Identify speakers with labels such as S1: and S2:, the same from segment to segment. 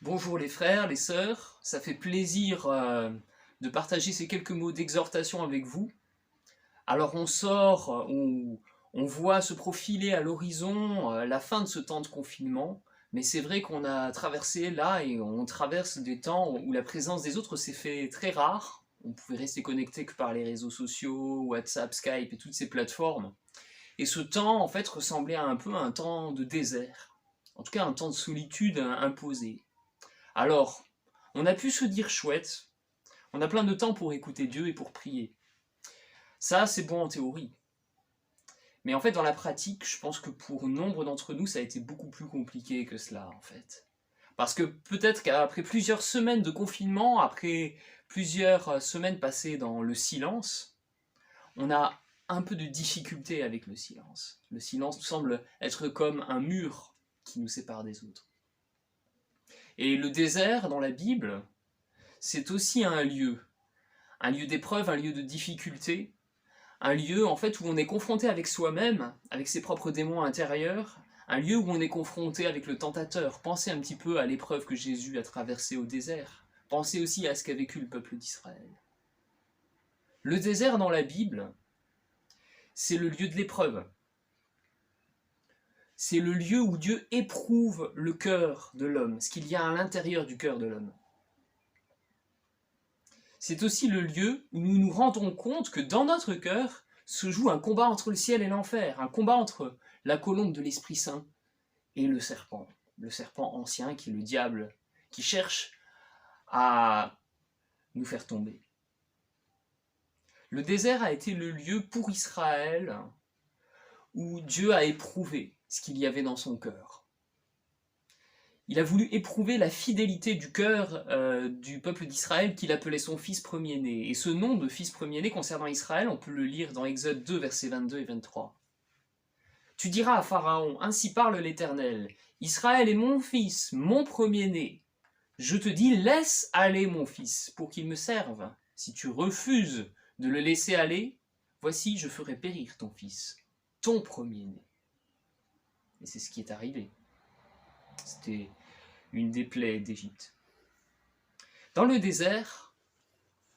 S1: Bonjour les frères, les sœurs, ça fait plaisir de partager ces quelques mots d'exhortation avec vous. Alors on sort, on voit se profiler à l'horizon la fin de ce temps de confinement, mais c'est vrai qu'on a traversé là et on traverse des temps où la présence des autres s'est fait très rare. On pouvait rester connecté que par les réseaux sociaux, WhatsApp, Skype et toutes ces plateformes. Et ce temps en fait ressemblait un peu à un temps de désert, en tout cas un temps de solitude imposé. Alors, on a pu se dire chouette, on a plein de temps pour écouter Dieu et pour prier. Ça, c'est bon en théorie. Mais en fait, dans la pratique, je pense que pour nombre d'entre nous, ça a été beaucoup plus compliqué que cela, en fait. Parce que peut-être qu'après plusieurs semaines de confinement, après plusieurs semaines passées dans le silence, on a un peu de difficulté avec le silence. Le silence nous semble être comme un mur qui nous sépare des autres. Et le désert dans la Bible, c'est aussi un lieu d'épreuve, un lieu de difficulté, un lieu en fait où on est confronté avec soi-même, avec ses propres démons intérieurs, un lieu où on est confronté avec le tentateur. Pensez un petit peu à l'épreuve que Jésus a traversée au désert. Pensez aussi à ce qu'a vécu le peuple d'Israël. Le désert dans la Bible, c'est le lieu de l'épreuve. C'est le lieu où Dieu éprouve le cœur de l'homme, ce qu'il y a à l'intérieur du cœur de l'homme. C'est aussi le lieu où nous nous rendons compte que dans notre cœur se joue un combat entre le ciel et l'enfer, un combat entre la colombe de l'Esprit Saint et le serpent ancien qui est le diable, qui cherche à nous faire tomber. Le désert a été le lieu pour Israël où Dieu a éprouvé ce qu'il y avait dans son cœur. Il a voulu éprouver la fidélité du cœur du peuple d'Israël qu'il appelait son fils premier-né. Et ce nom de fils premier-né concernant Israël, on peut le lire dans Exode 2, versets 22 et 23. Tu diras à Pharaon, ainsi parle l'Éternel, Israël est mon fils, mon premier-né. Je te dis, laisse aller mon fils, pour qu'il me serve. Si tu refuses de le laisser aller, voici, je ferai périr ton fils, ton premier-né. Et c'est ce qui est arrivé. C'était une des plaies d'Égypte. Dans le désert,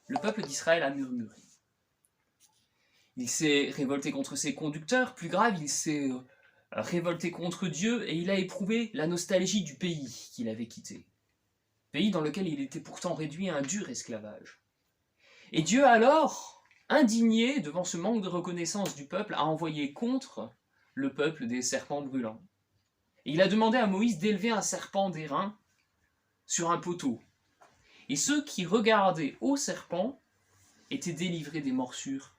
S1: le peuple d'Israël a murmuré. Il s'est révolté contre ses conducteurs, plus grave, il s'est révolté contre Dieu et il a éprouvé la nostalgie du pays qu'il avait quitté. Pays dans lequel il était pourtant réduit à un dur esclavage. Et Dieu alors, indigné devant ce manque de reconnaissance du peuple, a envoyé contre le peuple des serpents brûlants. Et il a demandé à Moïse d'élever un serpent d'airain sur un poteau. Et ceux qui regardaient au serpent étaient délivrés des morsures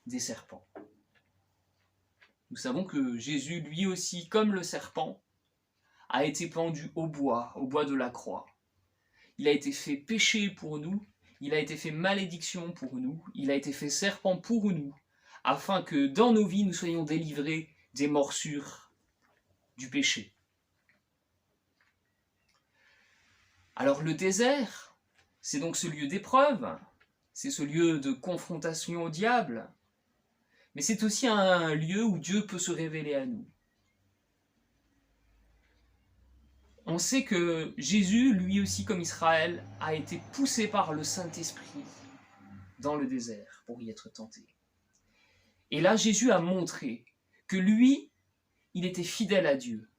S1: des serpents. Nous savons que Jésus, lui aussi, comme le serpent, a été pendu au bois de la croix. Il a été fait péché pour nous, il a été fait malédiction pour nous, il a été fait serpent pour nous, afin que dans nos vies nous soyons délivrés des morsures du péché. Alors le désert, c'est donc ce lieu d'épreuve, c'est ce lieu de confrontation au diable, mais c'est aussi un lieu où Dieu peut se révéler à nous. On sait que Jésus, lui aussi comme Israël, a été poussé par le Saint-Esprit dans le désert pour y être tenté. Et là, Jésus a montré que lui, il était fidèle à Dieu,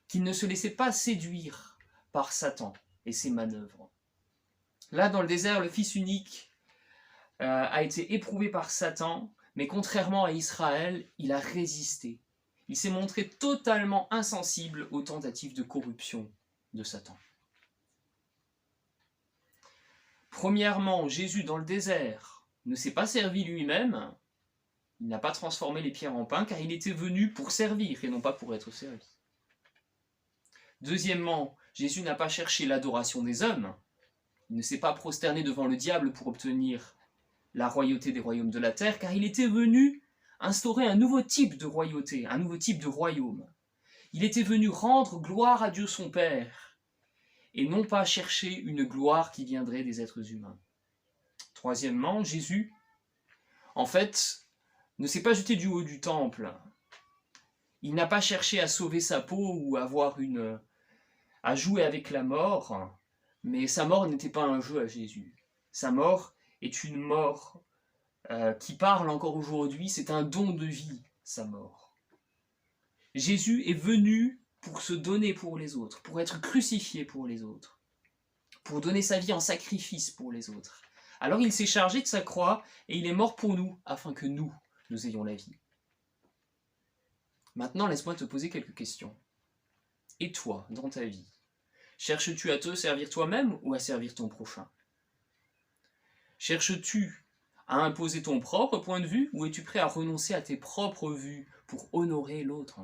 S1: qu'il ne se laissait pas séduire par Satan et ses manœuvres. Là, dans le désert, le Fils unique a été éprouvé par Satan, mais contrairement à Israël, il a résisté. Il s'est montré totalement insensible aux tentatives de corruption de Satan. Premièrement, Jésus dans le désert ne s'est pas servi lui-même, il n'a pas transformé les pierres en pain, car il était venu pour servir et non pas pour être servi. Deuxièmement, Jésus n'a pas cherché l'adoration des hommes, il ne s'est pas prosterné devant le diable pour obtenir la royauté des royaumes de la terre, car il était venu instaurer un nouveau type de royauté, un nouveau type de royaume. Il était venu rendre gloire à Dieu son Père, et non pas chercher une gloire qui viendrait des êtres humains. Troisièmement, Jésus, en fait, ne s'est pas jeté du haut du temple. Il n'a pas cherché à sauver sa peau ou à avoir a joué avec la mort, mais sa mort n'était pas un jeu à Jésus. Sa mort est une mort qui parle encore aujourd'hui, c'est un don de vie, sa mort. Jésus est venu pour se donner pour les autres, pour être crucifié pour les autres, pour donner sa vie en sacrifice pour les autres. Alors il s'est chargé de sa croix et il est mort pour nous, afin que nous ayons la vie. Maintenant, laisse-moi te poser quelques questions. Et toi, dans ta vie, cherches-tu à te servir toi-même ou à servir ton prochain? Cherches-tu à imposer ton propre point de vue ou es-tu prêt à renoncer à tes propres vues pour honorer l'autre?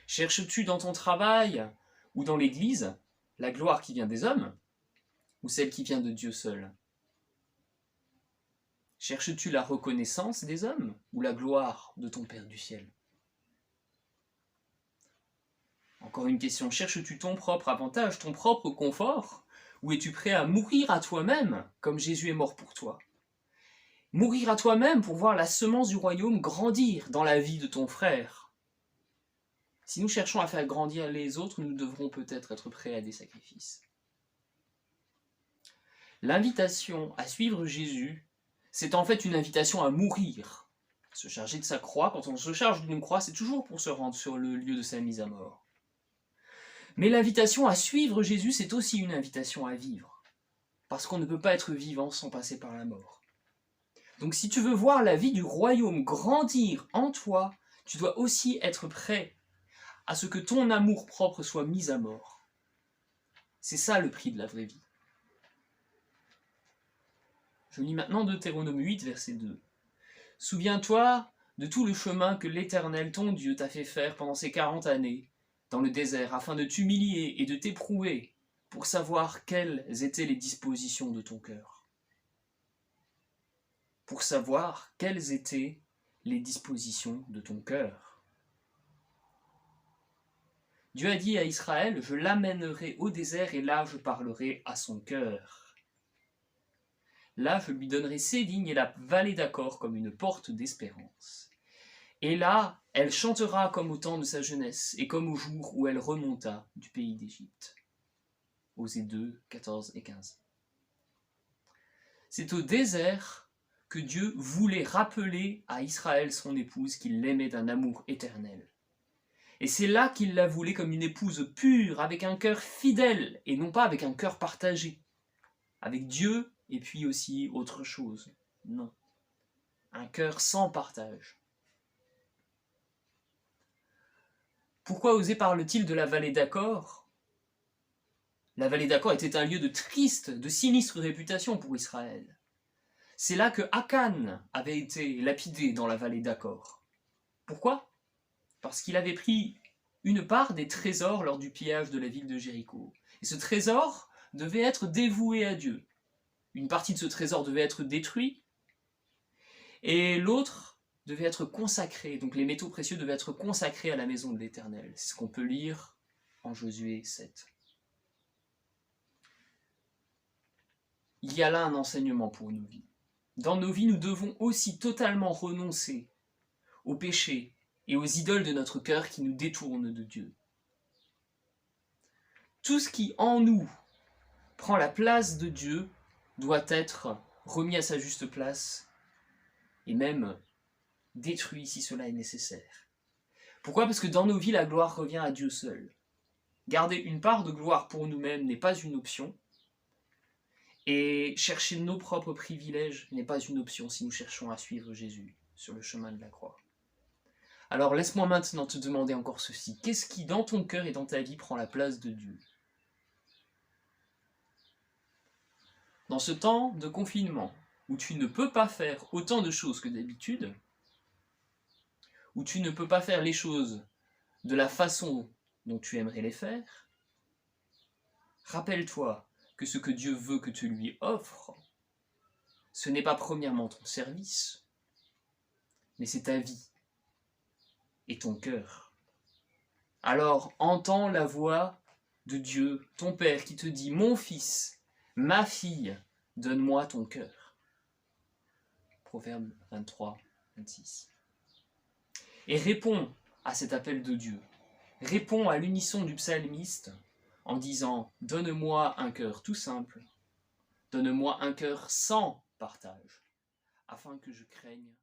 S1: Cherches-tu dans ton travail ou dans l'Église la gloire qui vient des hommes ou celle qui vient de Dieu seul? Cherches-tu la reconnaissance des hommes ou la gloire de ton Père du ciel? Encore une question, cherches-tu ton propre avantage, ton propre confort, ou es-tu prêt à mourir à toi-même comme Jésus est mort pour toi? Mourir à toi-même pour voir la semence du royaume grandir dans la vie de ton frère. Si nous cherchons à faire grandir les autres, nous devrons peut-être être prêts à des sacrifices. L'invitation à suivre Jésus, c'est en fait une invitation à mourir. Se charger de sa croix, quand on se charge d'une croix, c'est toujours pour se rendre sur le lieu de sa mise à mort. Mais l'invitation à suivre Jésus, c'est aussi une invitation à vivre. Parce qu'on ne peut pas être vivant sans passer par la mort. Donc si tu veux voir la vie du royaume grandir en toi, tu dois aussi être prêt à ce que ton amour propre soit mis à mort. C'est ça le prix de la vraie vie. Je lis maintenant Deutéronome 8, verset 2. « Souviens-toi de tout le chemin que l'Éternel, ton Dieu, t'a fait faire pendant ces 40 années, dans le désert, afin de t'humilier et de t'éprouver, pour savoir quelles étaient les dispositions de ton cœur. » Pour savoir quelles étaient les dispositions de ton cœur. Dieu a dit à Israël, « Je l'amènerai au désert et là je parlerai à son cœur. Là je lui donnerai ses vignes et la vallée d'Achor comme une porte d'espérance. Et là, elle chantera comme au temps de sa jeunesse et comme au jour où elle remonta du pays d'Égypte. » Osée 2, 14 et 15. C'est au désert que Dieu voulait rappeler à Israël, son épouse, qu'il l'aimait d'un amour éternel. Et c'est là qu'il la voulait comme une épouse pure, avec un cœur fidèle, et non pas avec un cœur partagé, avec Dieu et puis aussi autre chose. Non, un cœur sans partage. Pourquoi Osée parle-t-il de la vallée d'Achor? La vallée d'Achor était un lieu de triste, de sinistre réputation pour Israël. C'est là que Akan avait été lapidé dans la vallée d'Achor. Pourquoi? Parce qu'il avait pris une part des trésors lors du pillage de la ville de Jéricho. Et ce trésor devait être dévoué à Dieu. Une partie de ce trésor devait être détruite, et l'autre devait être consacré. Donc les métaux précieux devaient être consacrés à la maison de l'Éternel. C'est ce qu'on peut lire en Josué 7. Il y a là un enseignement pour nos vies. Dans nos vies, nous devons aussi totalement renoncer au péché et aux idoles de notre cœur qui nous détournent de Dieu. Tout ce qui en nous prend la place de Dieu doit être remis à sa juste place et même détruit si cela est nécessaire. Pourquoi? Parce que dans nos vies, la gloire revient à Dieu seul. Garder une part de gloire pour nous-mêmes n'est pas une option, et chercher nos propres privilèges n'est pas une option si nous cherchons à suivre Jésus sur le chemin de la croix. Alors laisse-moi maintenant te demander encore ceci. Qu'est-ce qui, dans ton cœur et dans ta vie, prend la place de Dieu? Dans ce temps de confinement, où tu ne peux pas faire autant de choses que d'habitude, où tu ne peux pas faire les choses de la façon dont tu aimerais les faire, rappelle-toi que ce que Dieu veut que tu lui offres, ce n'est pas premièrement ton service, mais c'est ta vie et ton cœur. Alors entends la voix de Dieu, ton Père, qui te dit « Mon fils, ma fille, donne-moi ton cœur. » Proverbe 23, 26. Et réponds à cet appel de Dieu. Réponds à l'unisson du psalmiste en disant « Donne-moi un cœur tout simple, donne-moi un cœur sans partage, afin que je craigne